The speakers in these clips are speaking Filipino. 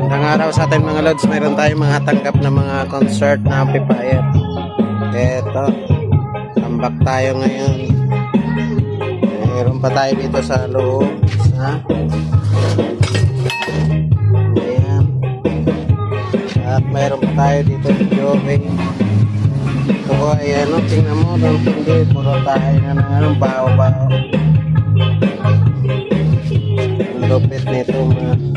Ang araw sa atin mga lods, mayroon tayong mga tanggap na mga concert na amplifier. Eto, tambak tayo ngayon. Mayroon pa tayo dito sa loob. Ha? Ayan. At mayroon pa tayo dito sa Joey. Ito ko ay ano, tingnan mo, hindi, puro tayo na ng anong baho-baho. Ang lupit nito mga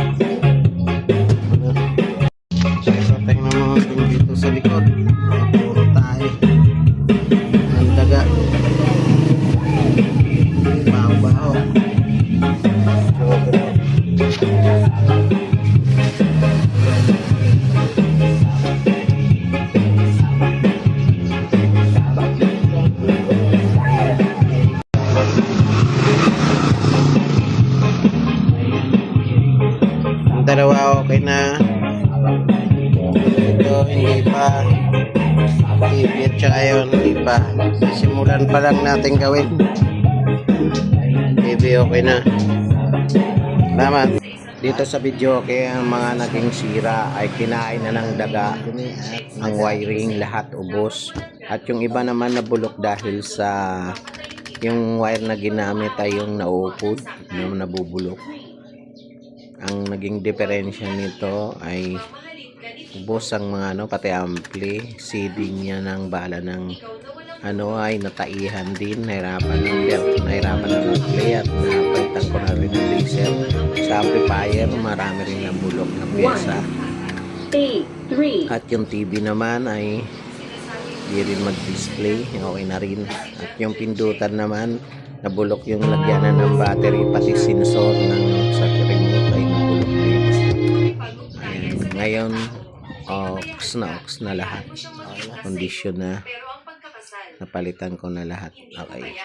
dito sa likod, puro tayo ang daga, baho-baho. Ang dalawa okay na. Hindi pa TV at saka yun, hindi pa simulan pa lang natin gawin. TV okay na. Salamat. Dito sa video okay, ang mga naging sira ay kinain na ng daga, ang wiring lahat ubos, at yung iba naman nabulok dahil sa yung wire na ginamit ay yung nauupod, yung nabubulok. Ang naging diferensya nito ay ubos ang mga ano, pati ampli, seeding niya ng bala ng ano ay nataihan din, nahirapan ng ampli at napalitan ko na rin ng laser. Sa amplifier marami rin ang bulok na pyesa, at yung TV naman ay di rin mag-display, okay na rin. At yung pindutan naman nabulok yung lagyanan ng battery, pati sensor ng sa remote ay nabulok din. Ngayon ox na lahat, condition na, napalitan ko na lahat. Okay.